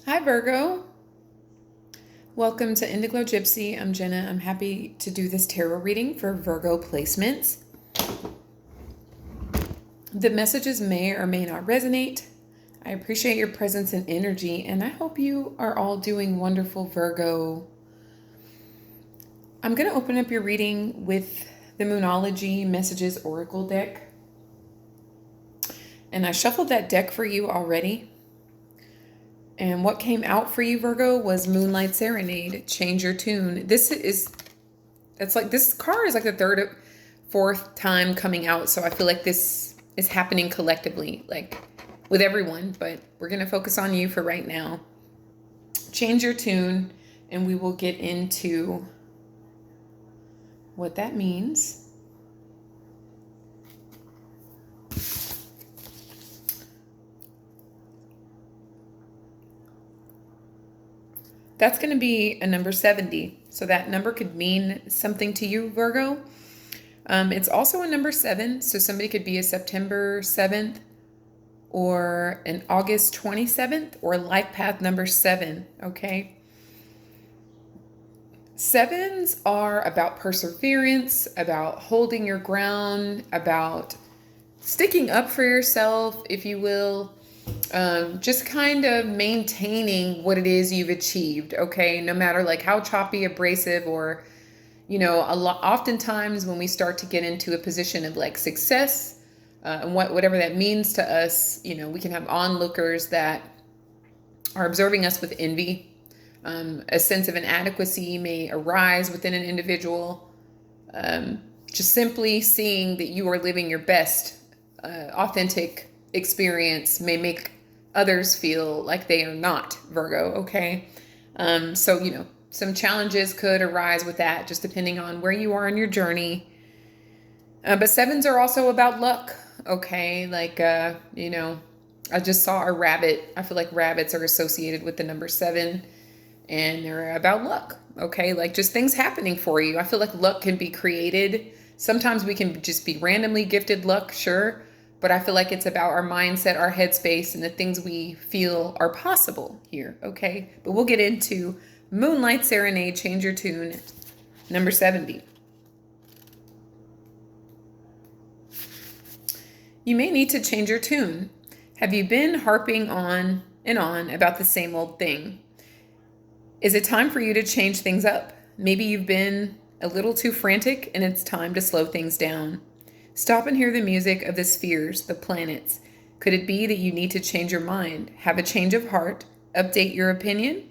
Hi, Virgo. Welcome to Indiglojypsy. I'm Jenna. I'm happy to do this tarot reading for Virgo placements. The messages may or may not resonate. I appreciate your presence and energy, and I hope you are all doing wonderful, Virgo. I'm going to open up your reading with the Moonology Messages Oracle deck. And I shuffled that deck for you already. And what came out for you, Virgo, was Moonlight Serenade, Change Your Tune. This card is like the third or fourth time coming out. So I feel like this is happening collectively, like with everyone, but we're going to focus on you for right now. Change your tune, and we will get into what that means. That's going to be a number 70. So that number could mean something to you, Virgo. It's also a number 7. So somebody could be a September 7th or an August 27th or life path number 7. Okay. 7s are about perseverance, about holding your ground, about sticking up for yourself, if you will. Just kind of maintaining what it is you've achieved, okay? No matter like how choppy, abrasive, or, oftentimes when we start to get into a position of like success, and whatever that means to us, we can have onlookers that are observing us with envy. A sense of inadequacy may arise within an individual. Just simply seeing that you are living your best, authentic experience may make others feel like they are not, Virgo, okay? So, some challenges could arise with that, just depending on where you are in your journey. But 7s are also about luck, okay? Like, I just saw a rabbit. I feel like rabbits are associated with the number 7, and they're about luck, okay? Like just things happening for you. I feel like luck can be created. Sometimes we can just be randomly gifted luck, sure. But I feel like it's about our mindset, our headspace, and the things we feel are possible here, okay? But we'll get into Moonlight Serenade, Change Your Tune, number 70. You may need to change your tune. Have you been harping on and on about the same old thing? Is it time for you to change things up? Maybe you've been a little too frantic and it's time to slow things down. Stop and hear the music of the spheres, the planets. Could it be that you need to change your mind, have a change of heart, update your opinion?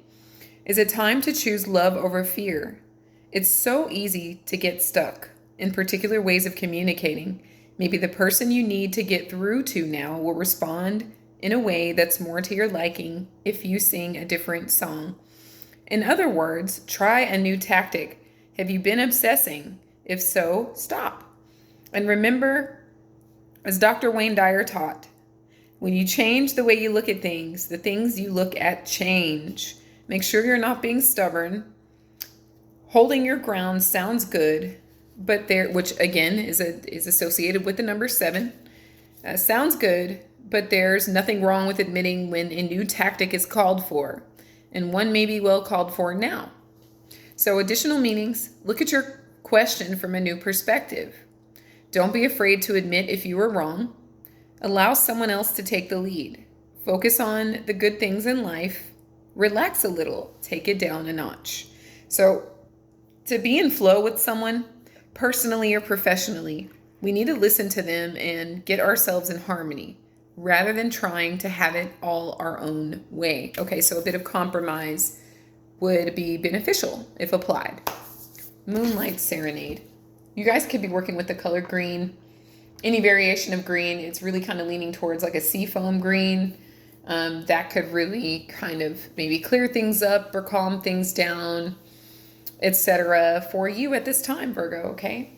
Is it time to choose love over fear? It's so easy to get stuck in particular ways of communicating. Maybe the person you need to get through to now will respond in a way that's more to your liking if you sing a different song. In other words, try a new tactic. Have you been obsessing? If so, stop. And remember, as Dr. Wayne Dyer taught, when you change the way you look at things, the things you look at change. Make sure you're not being stubborn. Holding your ground sounds good, but which again is associated with the number 7. Sounds good, but there's nothing wrong with admitting when a new tactic is called for. And one may be well called for now. So additional meanings, look at your question from a new perspective. Don't be afraid to admit if you were wrong. Allow someone else to take the lead. Focus on the good things in life. Relax a little. Take it down a notch. So to be in flow with someone, personally or professionally, we need to listen to them and get ourselves in harmony, rather than trying to have it all our own way. Okay, so a bit of compromise would be beneficial if applied. Moonlight Serenade. You guys could be working with the color green. Any variation of green, it's really kind of leaning towards like a seafoam green. That could really kind of maybe clear things up or calm things down, etc. for you at this time, Virgo, okay?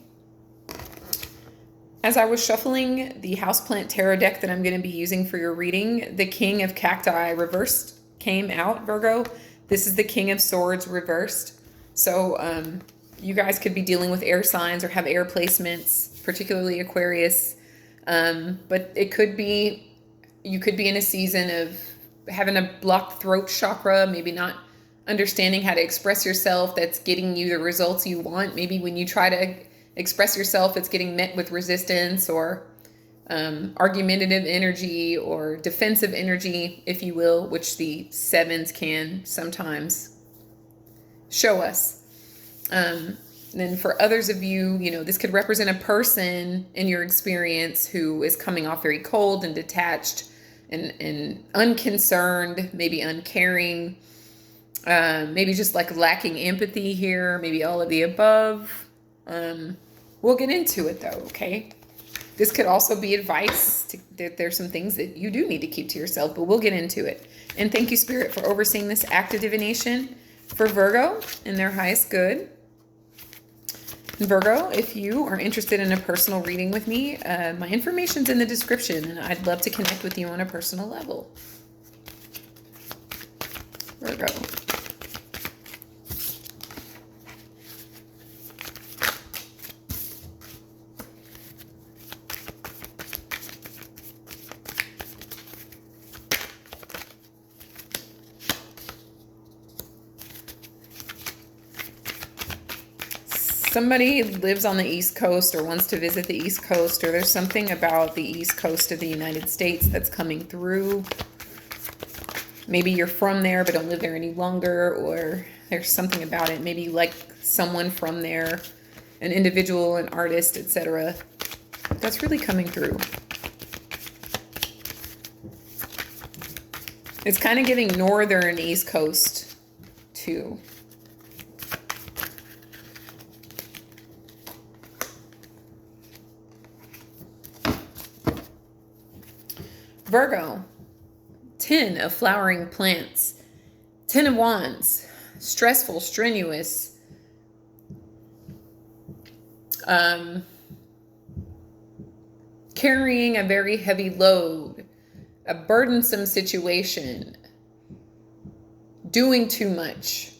As I was shuffling the Houseplant Tarot deck that I'm going to be using for your reading, the King of Cacti reversed came out, Virgo. This is the King of Swords reversed. So you guys could be dealing with air signs or have air placements, particularly Aquarius. But it could be, you could be in a season of having a blocked throat chakra, maybe not understanding how to express yourself, that's getting you the results you want. Maybe when you try to express yourself, it's getting met with resistance or argumentative energy or defensive energy, if you will, which the sevens can sometimes show us. Then for others of you, this could represent a person in your experience who is coming off very cold and detached and unconcerned, maybe uncaring, maybe just like lacking empathy here, maybe all of the above. We'll get into it though, okay? This could also be advice. There's some things that you do need to keep to yourself, but we'll get into it. And thank you, Spirit, for overseeing this active divination for Virgo in their highest good. Virgo, if you are interested in a personal reading with me, my information's in the description, and I'd love to connect with you on a personal level. Virgo. Somebody lives on the East Coast or wants to visit the East Coast, or there's something about the East Coast of the United States that's coming through. Maybe you're from there but don't live there any longer, or there's something about it. Maybe you like someone from there, an individual, an artist, etc. That's really coming through. It's kind of giving northern East Coast too. Virgo, 10 of flowering plants, 10 of wands, stressful, strenuous, carrying a very heavy load, a burdensome situation, doing too much,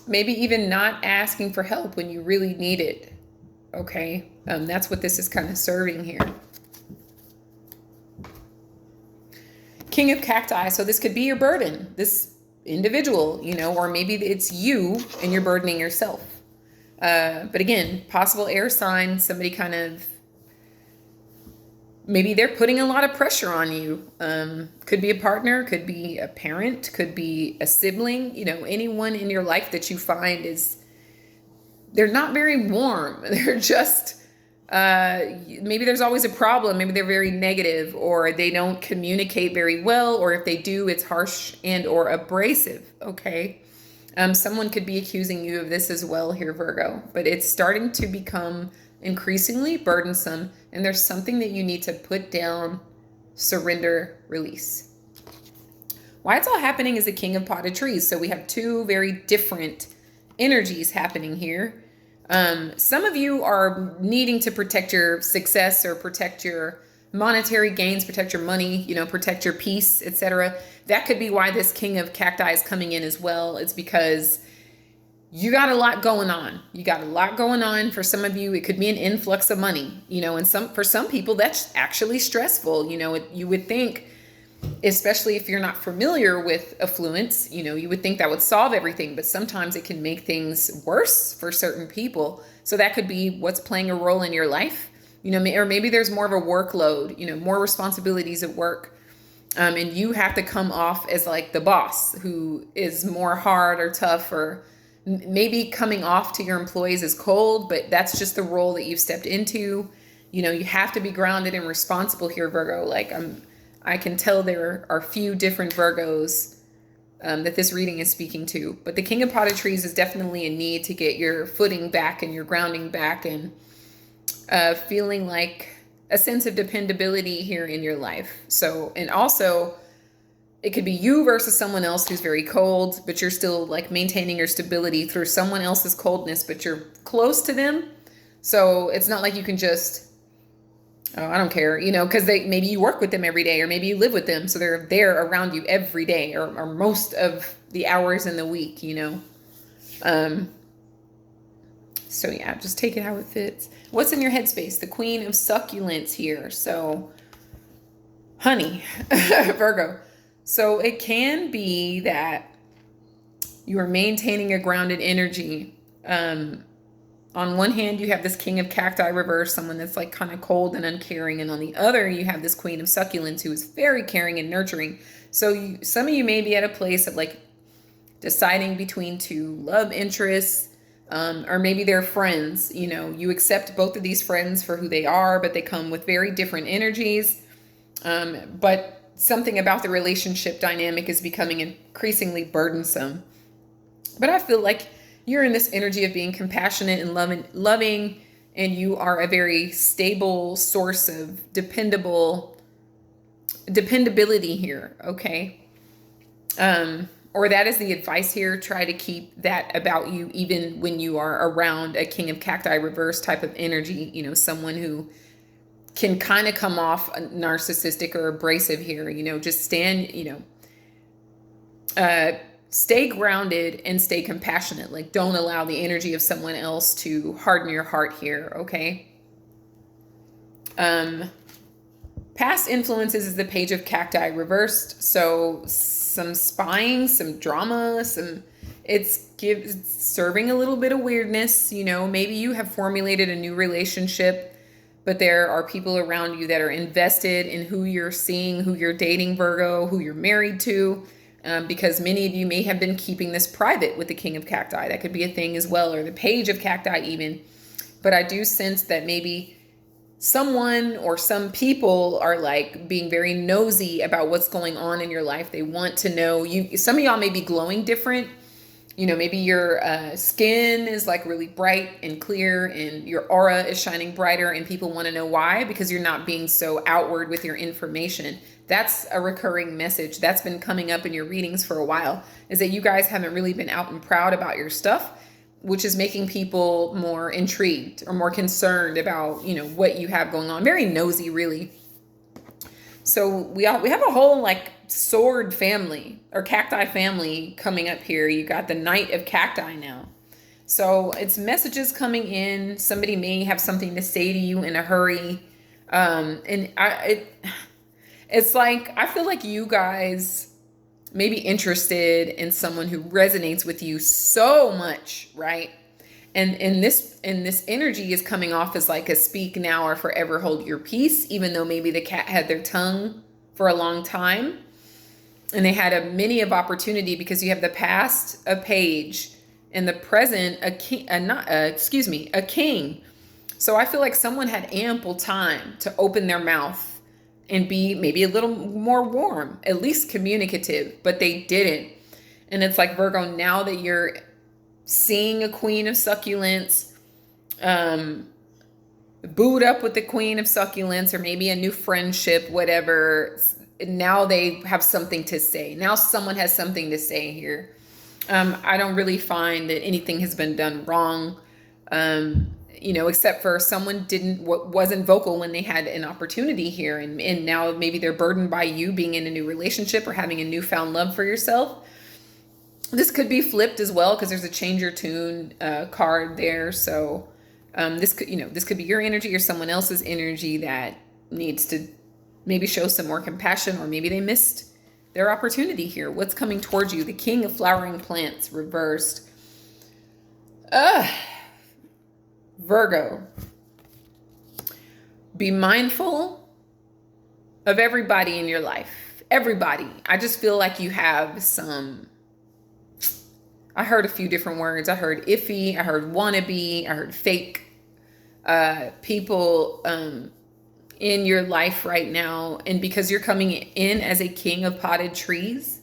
maybe even not asking for help when you really need it, okay? That's what this is kind of serving here. King of cacti. So this could be your burden, this individual, or maybe it's you and you're burdening yourself. But again, possible air sign, somebody kind of, maybe they're putting a lot of pressure on you. Could be a partner, could be a parent, could be a sibling, anyone in your life that you find they're not very warm. They're just, maybe there's always a problem. Maybe they're very negative, or they don't communicate very well, or if they do, it's harsh and or abrasive. Okay. Someone could be accusing you of this as well here, Virgo, but it's starting to become increasingly burdensome, and there's something that you need to put down, surrender, release. Why it's all happening is the King of Potted Trees. So we have two very different energies happening here. Some of you are needing to protect your success or protect your monetary gains, protect your money, protect your peace, etc. That could be why this King of Cacti is coming in as well. It's because you got a lot going on. You got a lot going on. For some of you, it could be an influx of money, and for some people, that's actually stressful. You would think, especially if you're not familiar with affluence, you would think that would solve everything, but sometimes it can make things worse for certain people. So that could be what's playing a role in your life, or maybe there's more of a workload, more responsibilities at work. And you have to come off as like the boss who is more hard or tough, or maybe coming off to your employees as cold, but that's just the role that you've stepped into. You have to be grounded and responsible here, Virgo. I can tell there are a few different Virgos that this reading is speaking to. But the King of Potted Trees is definitely a need to get your footing back and your grounding back, and feeling like a sense of dependability here in your life. So, and also it could be you versus someone else who's very cold, but you're still like maintaining your stability through someone else's coldness, but you're close to them. So it's not like you can just, oh, I don't care, because maybe you work with them every day, or maybe you live with them, so they're there around you every day, or most of the hours in the week, So yeah, just take it how it fits. What's in your headspace? The Queen of Succulents here. So honey, Virgo. So it can be that you are maintaining a grounded energy. On one hand, you have this king of cacti reverse, someone that's like kind of cold and uncaring. And on the other, you have this queen of succulents who is very caring and nurturing. So some of you may be at a place of like deciding between two love interests, or maybe they're friends. You know, you accept both of these friends for who they are, but they come with very different energies. But something about the relationship dynamic is becoming increasingly burdensome. But I feel like you're in this energy of being compassionate and loving, and you are a very stable source of dependability here, okay? Or that is the advice here. Try to keep that about you even when you are around a king of cacti reverse type of energy, you know, someone who can kind of come off narcissistic or abrasive here, you know, just stand, you know, stay grounded and stay compassionate. Like, don't allow the energy of someone else to harden your heart here, okay? Past influences is the page of cacti reversed. So some spying, some drama, it's serving a little bit of weirdness. You know, maybe you have formulated a new relationship, but there are people around you that are invested in who you're seeing, who you're dating, Virgo, who you're married to, because many of you may have been keeping this private with the king of cacti. That could be a thing as well, or the page of cacti even. But I do sense that maybe someone or some people are like being very nosy about what's going on in your life. They want to know you. Some of y'all may be glowing different. You know, maybe your skin is like really bright and clear and your aura is shining brighter, and people want to know why, because you're not being so outward with your information. That's a recurring message that's been coming up in your readings for a while, is that you guys haven't really been out and proud about your stuff, which is making people more intrigued or more concerned about, you know, what you have going on. Very nosy, really. So we have a whole like sword family or cacti family coming up here. You got the Knight of Cacti now. So it's messages coming in. Somebody may have something to say to you in a hurry. It's like, I feel like you guys may be interested in someone who resonates with you so much, right? And this energy is coming off as like a speak now or forever hold your peace, even though maybe the cat had their tongue for a long time and they had a mini of opportunity, because you have the past, a page, and the present, a king. So I feel like someone had ample time to open their mouth and be maybe a little more warm, at least communicative, but they didn't. And it's like, Virgo, now that you're seeing a queen of succulents, booed up with the queen of succulents, or maybe a new friendship, whatever, now they have something to say. Now someone has something to say here. I don't really find that anything has been done wrong. You know, except for someone wasn't vocal when they had an opportunity here. And now maybe they're burdened by you being in a new relationship or having a newfound love for yourself. This could be flipped as well, because there's a change your tune card there. So this could be your energy or someone else's energy that needs to maybe show some more compassion, or maybe they missed their opportunity here. What's coming towards you? The King of Flowering Plants reversed. Virgo, be mindful of everybody in your life. Everybody. I just feel like you have I heard a few different words. I heard iffy, I heard wannabe, I heard fake people in your life right now. And because you're coming in as a king of potted trees,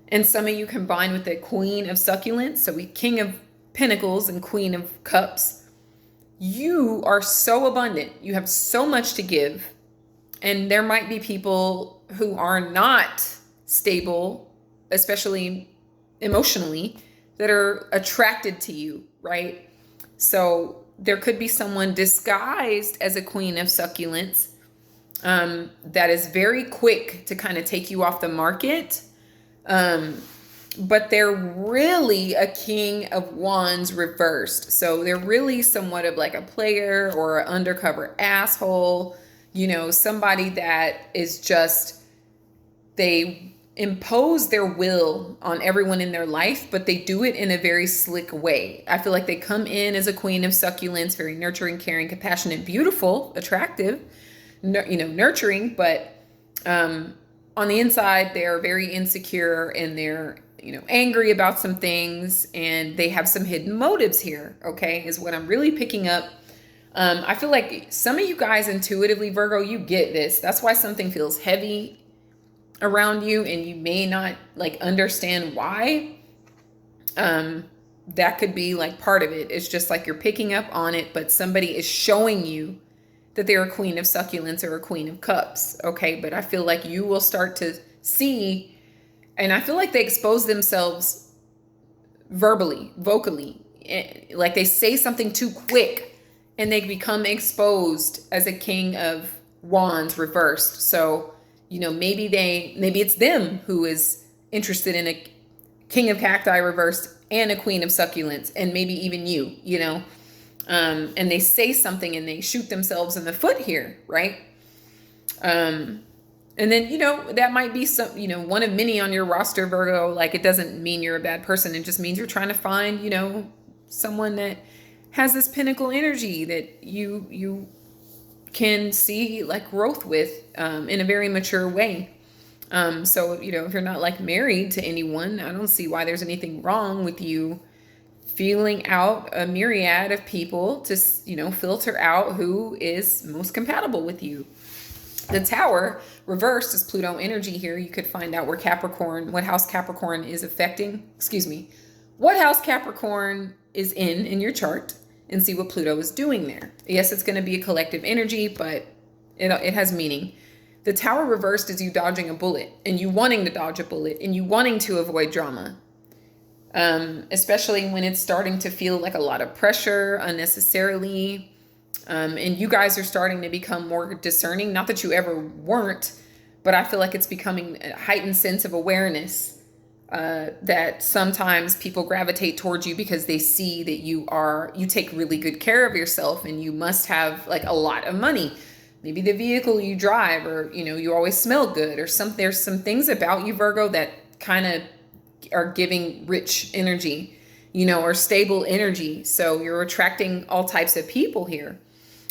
and some of you combined with the queen of succulents, so we king of pentacles and queen of cups, you are so abundant. You have so much to give. And there might be people who are not stable, especially emotionally, that are attracted to you, right? So there could be someone disguised as a queen of succulents that is very quick to kind of take you off the market. But they're really a king of wands reversed. So they're really somewhat of like a player or an undercover asshole. somebody that is just, they impose their will on everyone in their life, but they do it in a very slick way. I feel like they come in as a queen of succulents, very nurturing, caring, compassionate, beautiful, attractive, nurturing, but on the inside, they're very insecure and they're, angry about some things, and they have some hidden motives here, okay, is what I'm really picking up. I feel like some of you guys intuitively, Virgo, you get this. That's why something feels heavy around you and you may not understand why. That could be part of it. It's just you're picking up on it, but somebody is showing you that they're a queen of succulents or a queen of cups. Okay. But I feel like you will start to see, and I feel like they expose themselves verbally, vocally, like they say something too quick and they become exposed as a king of wands reversed. So, maybe it's them who is interested in a king of cacti reversed and a queen of succulents, and maybe even you, and they say something and they shoot themselves in the foot here, right? And then, that might be some, one of many on your roster, Virgo. It doesn't mean you're a bad person. It just means you're trying to find, someone that has this pinnacle energy that you can see growth with in a very mature way. So, if you're not married to anyone, I don't see why there's anything wrong with you feeling out a myriad of people to, filter out who is most compatible with you. The Tower reversed is Pluto energy here. You could find out what house Capricorn is affecting, what house Capricorn is in your chart, and see what Pluto is doing there. Yes, it's going to be a collective energy, but it has meaning. The Tower reversed is you dodging a bullet, and you wanting to dodge a bullet, and you wanting to avoid drama. Especially when it's starting to feel like a lot of pressure unnecessarily. And you guys are starting to become more discerning. Not that you ever weren't, but I feel like it's becoming a heightened sense of awareness that sometimes people gravitate towards you because they see that you take really good care of yourself, and you must have a lot of money. Maybe the vehicle you drive, or, you always smell good, or there's some things about you, Virgo, that kind of are giving rich energy, or stable energy. So you're attracting all types of people here.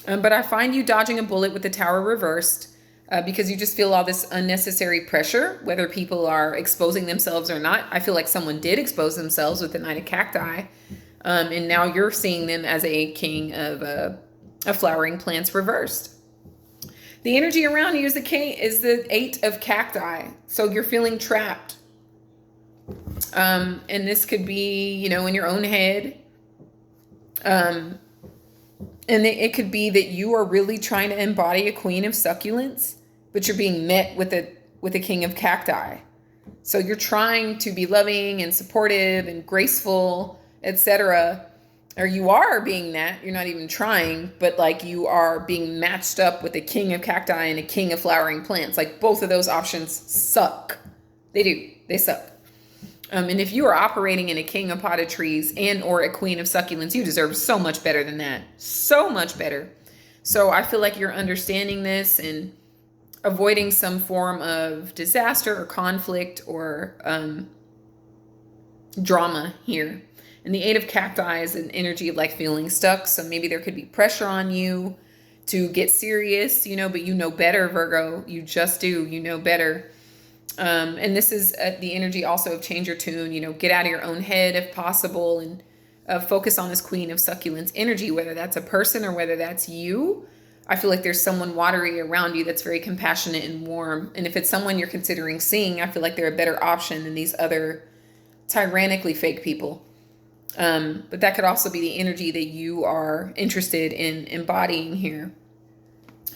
But I find you dodging a bullet with the Tower reversed because you just feel all this unnecessary pressure, whether people are exposing themselves or not. I feel like someone did expose themselves with the Knight of Cacti. And now you're seeing them as a king of flowering plants reversed. The energy around you is the Eight of Cacti. So you're feeling trapped. And this could be, in your own head. And it could be that you are really trying to embody a queen of succulents, but you're being met with a king of cacti. So you're trying to be loving and supportive and graceful, etc. Or you are being that. You're not even trying, but you are being matched up with a king of cacti and a king of flowering plants. Both of those options suck. They do. They suck. And if you are operating in a king of potted trees and or a queen of succulents, you deserve so much better than that. So much better. So I feel like you're understanding this and avoiding some form of disaster or conflict or drama here. And the Eight of Cacti is an energy of feeling stuck. So maybe there could be pressure on you to get serious, but you know better, Virgo. You just do. You know better. And this is the energy also of change your tune, get out of your own head if possible, and focus on this queen of succulents energy, whether that's a person or whether that's you. I feel like there's someone watery around you that's very compassionate and warm. And if it's someone you're considering seeing, I feel like they're a better option than these other tyrannically fake people. But that could also be the energy that you are interested in embodying here.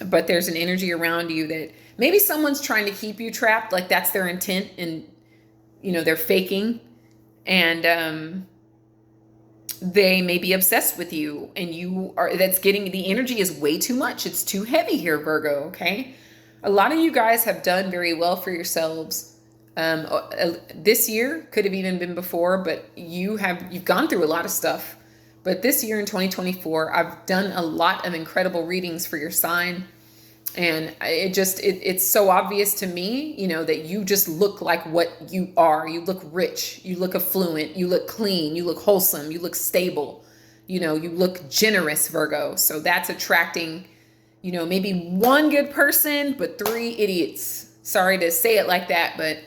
But there's an energy around you that maybe someone's trying to keep you trapped, that's their intent, and they're faking, and they may be obsessed with you, and the energy is way too much. It's too heavy here, Virgo. Okay, a lot of you guys have done very well for yourselves this year. Could have even been before, but you've gone through a lot of stuff. But this year in 2024, I've done a lot of incredible readings for your sign. And it's so obvious to me, that you just look like what you are. You look rich, you look affluent, you look clean, you look wholesome, you look stable, you look generous, Virgo. So that's attracting, maybe one good person, but three idiots. Sorry to say it like that, but,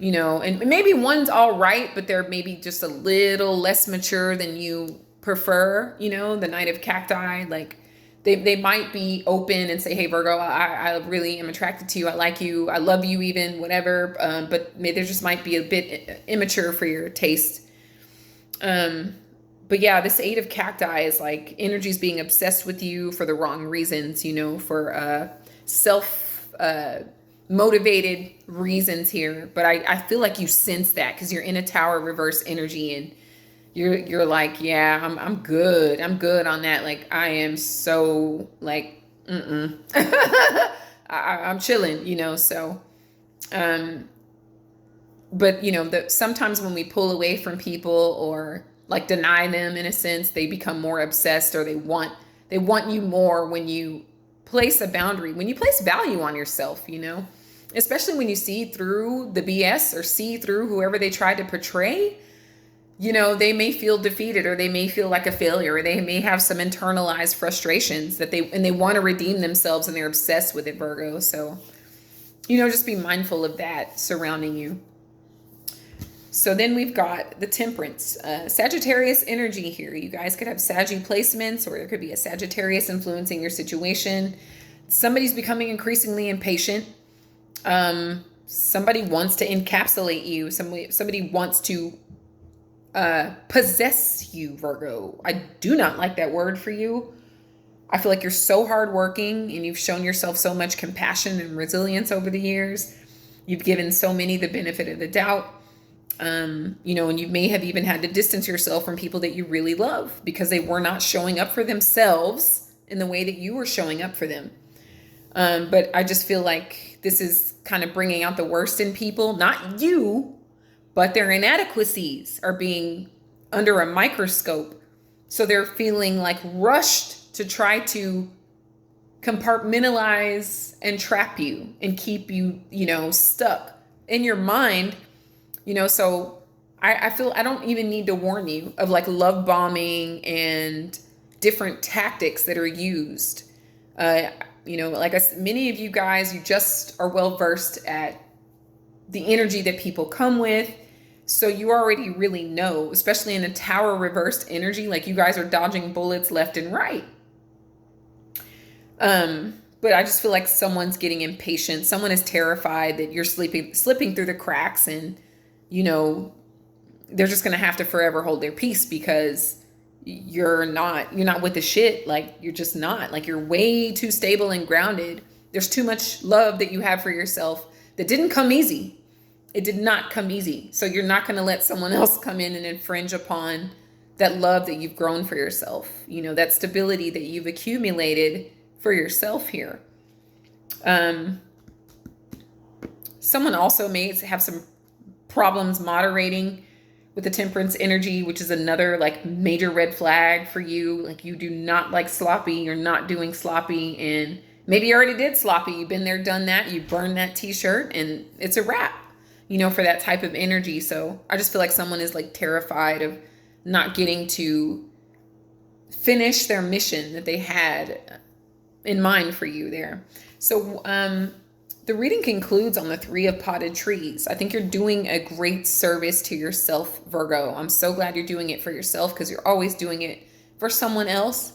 and maybe one's all right, but they're maybe just a little less mature than you prefer, the Knight of Cacti, like, they might be open and say, hey, Virgo, I really am attracted to you. I like you. I love you even, whatever. But maybe there just might be a bit immature for your taste. But yeah, this Eight of Cacti is like energy's being obsessed with you for the wrong reasons, for self motivated reasons here. But I feel like you sense that because you're in a Tower reverse energy, and you're like, yeah, I'm good. I'm good on that. Like, I am so like, I'm chilling, so, but sometimes when we pull away from people or like deny them in a sense, they become more obsessed, or they want you more when you place a boundary, when you place value on yourself, especially when you see through the BS or see through whoever they tried to portray. They may feel defeated, or they may feel like a failure, or they may have some internalized frustrations that they want to redeem themselves, and they're obsessed with it, Virgo. So, just be mindful of that surrounding you. So then we've got the Temperance, Sagittarius energy here. You guys could have Saggy placements, or there could be a Sagittarius influencing your situation. Somebody's becoming increasingly impatient. Somebody wants to encapsulate you. Somebody wants to possess you, Virgo. I do not like that word for you. I feel like you're so hardworking, and you've shown yourself so much compassion and resilience over the years. You've given so many the benefit of the doubt. And you may have even had to distance yourself from people that you really love because they were not showing up for themselves in the way that you were showing up for them. But I just feel like this is kind of bringing out the worst in people, not you, but their inadequacies are being under a microscope. So they're feeling like rushed to try to compartmentalize and trap you and keep you, stuck in your mind. So I feel I don't even need to warn you of like love bombing and different tactics that are used. Like many of you guys, you just are well versed at the energy that people come with. So you already really know, especially in a Tower reversed energy, like you guys are dodging bullets left and right. But I just feel like someone's getting impatient. Someone is terrified that you're slipping through the cracks, and, they're just going to have to forever hold their peace because you're not with the shit. Like, you're just not. Like, you're way too stable and grounded. There's too much love that you have for yourself that didn't come easy. It did not come easy. So you're not going to let someone else come in and infringe upon that love that you've grown for yourself, that stability that you've accumulated for yourself here. Someone also may have some problems moderating with the Temperance energy, which is another like major red flag for you. Like, you do not like sloppy. You're not doing sloppy, and maybe you already did sloppy. You've been there, done that. You burned that t-shirt, and it's a wrap, for that type of energy. So I just feel like someone is like terrified of not getting to finish their mission that they had in mind for you there. So the reading concludes on the Three of Potted Trees. I think you're doing a great service to yourself, Virgo. I'm so glad you're doing it for yourself, because you're always doing it for someone else.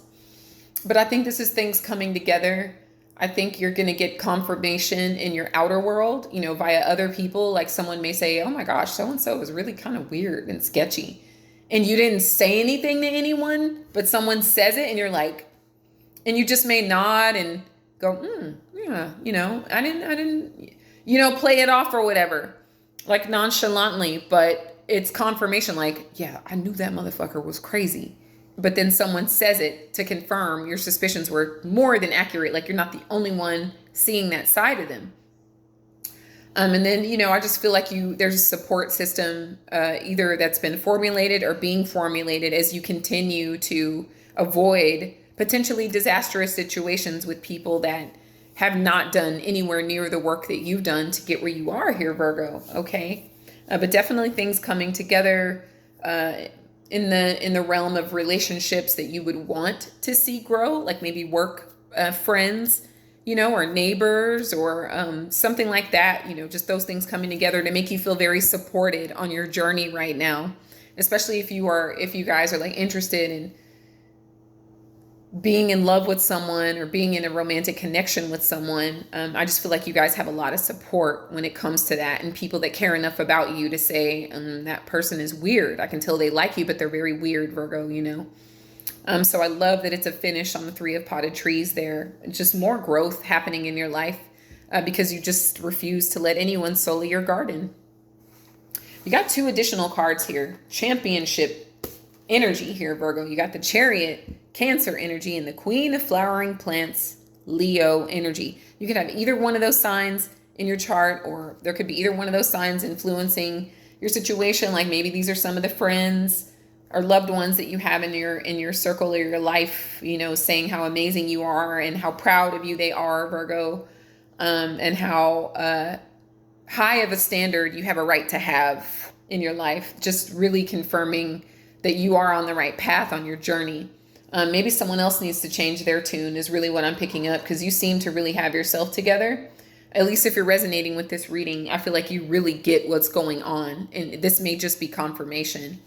But I think this is things coming together. I think you're going to get confirmation in your outer world, via other people. Like, someone may say, oh my gosh, so-and-so is really kind of weird and sketchy. And you didn't say anything to anyone, but someone says it, and you're like, and you just may nod and go, yeah, I didn't, play it off or whatever, like nonchalantly, but it's confirmation. Like, yeah, I knew that motherfucker was crazy. But then someone says it to confirm your suspicions were more than accurate. Like, you're not the only one seeing that side of them. And then, I just feel like there's a support system, either that's been formulated or being formulated as you continue to avoid potentially disastrous situations with people that, have not done anywhere near the work that you've done to get where you are here, Virgo. Okay. But definitely things coming together in the realm of relationships that you would want to see grow, like maybe work friends, or neighbors or something like that. Just those things coming together to make you feel very supported on your journey right now, especially if you guys are like interested in being in love with someone or being in a romantic connection with someone. I just feel like you guys have a lot of support when it comes to that, and people that care enough about you to say, that person is weird. I can tell they like you, but they're very weird, Virgo, So I love that it's a finish on the 3 of potted trees there. Just more growth happening in your life because you just refuse to let anyone sully your garden. You got 2 additional cards here. Championship energy here, Virgo. You got the Chariot, Cancer energy, and the Queen of Flowering Plants, Leo energy. You could have either one of those signs in your chart, or there could be either one of those signs influencing your situation. Like maybe these are some of the friends or loved ones that you have in your circle or your life, saying how amazing you are and how proud of you they are, Virgo, and how high of a standard you have a right to have in your life. Just really confirming that you are on the right path on your journey. Maybe someone else needs to change their tune is really what I'm picking up, because you seem to really have yourself together. At least if you're resonating with this reading, I feel like you really get what's going on. And this may just be confirmation.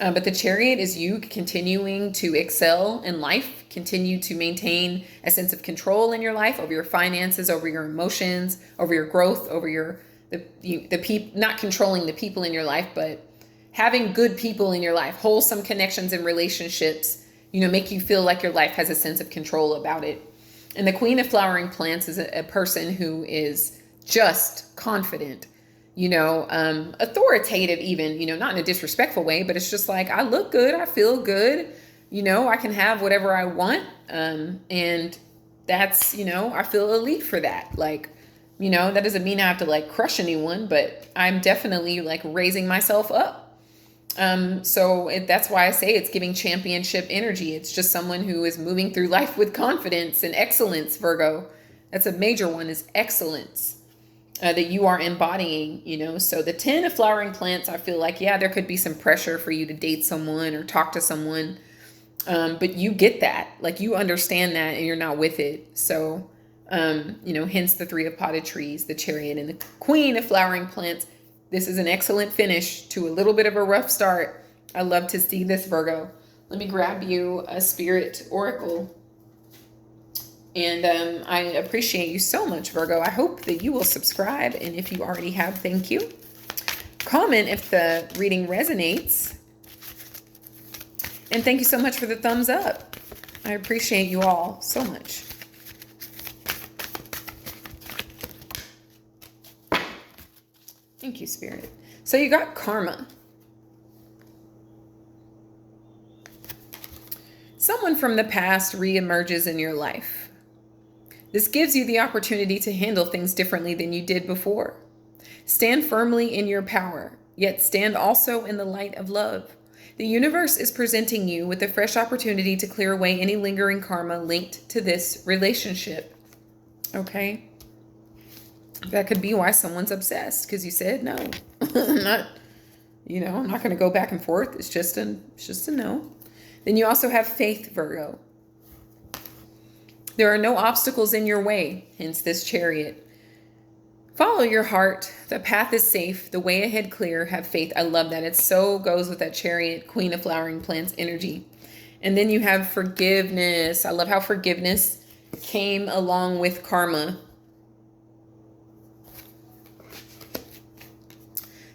But the Chariot is you continuing to excel in life, continue to maintain a sense of control in your life, over your finances, over your emotions, over your growth, over the people, not controlling the people in your life, but having good people in your life, wholesome connections and relationships, make you feel like your life has a sense of control about it. And the Queen of Flowering Plants is a person who is just confident, authoritative even, not in a disrespectful way, but it's just like, I look good, I feel good, I can have whatever I want. And that's, I feel elite for that. Like, that doesn't mean I have to like crush anyone, but I'm definitely like raising myself up. That's why I say it's giving championship energy. It's just someone who is moving through life with confidence and excellence, Virgo. That's a major one, is excellence that you are embodying, So the 10 of Flowering Plants, I feel like, yeah, there could be some pressure for you to date someone or talk to someone. But you get that, like you understand that and you're not with it. So, hence the 3 of potted trees, the Chariot, and the Queen of Flowering Plants. This is an excellent finish to a little bit of a rough start. I love to see this, Virgo. Let me grab you a Spirit Oracle. And I appreciate you so much, Virgo. I hope that you will subscribe. And if you already have, thank you. Comment if the reading resonates. And thank you so much for the thumbs up. I appreciate you all so much. Thank you, Spirit. So you got karma. Someone from the past reemerges in your life. This gives you the opportunity to handle things differently than you did before. Stand firmly in your power, yet stand also in the light of love. The universe is presenting you with a fresh opportunity to clear away any lingering karma linked to this relationship. Okay? That could be why someone's obsessed, because you said no. I'm not going to go back and forth. It's just a no. Then you also have faith, Virgo. There are no obstacles in your way, hence this Chariot. Follow your heart. The path is safe. The way ahead clear. Have faith. I love that. It so goes with that Chariot, Queen of Flowering Plants energy. And then you have forgiveness. I love how forgiveness came along with karma.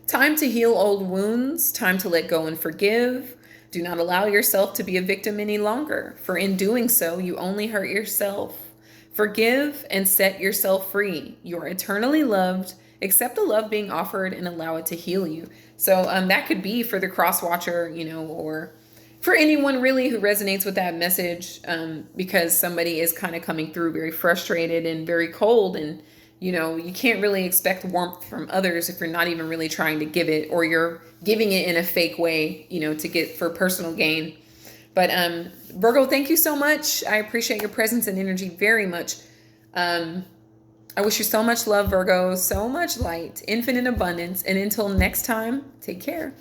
Time to heal old wounds. Time to let go and forgive. Do not allow yourself to be a victim any longer, for in doing so, you only hurt yourself. Forgive and set yourself free. You are eternally loved. Accept the love being offered and allow it to heal you. So that could be for the cross watcher, or for anyone really who resonates with that message, because somebody is kind of coming through very frustrated and very cold, and you can't really expect warmth from others if you're not even really trying to give it, or you're giving it in a fake way, to get for personal gain. But Virgo, thank you so much. I appreciate your presence and energy very much. I wish you so much love, Virgo, so much light, infinite abundance. And until next time, take care.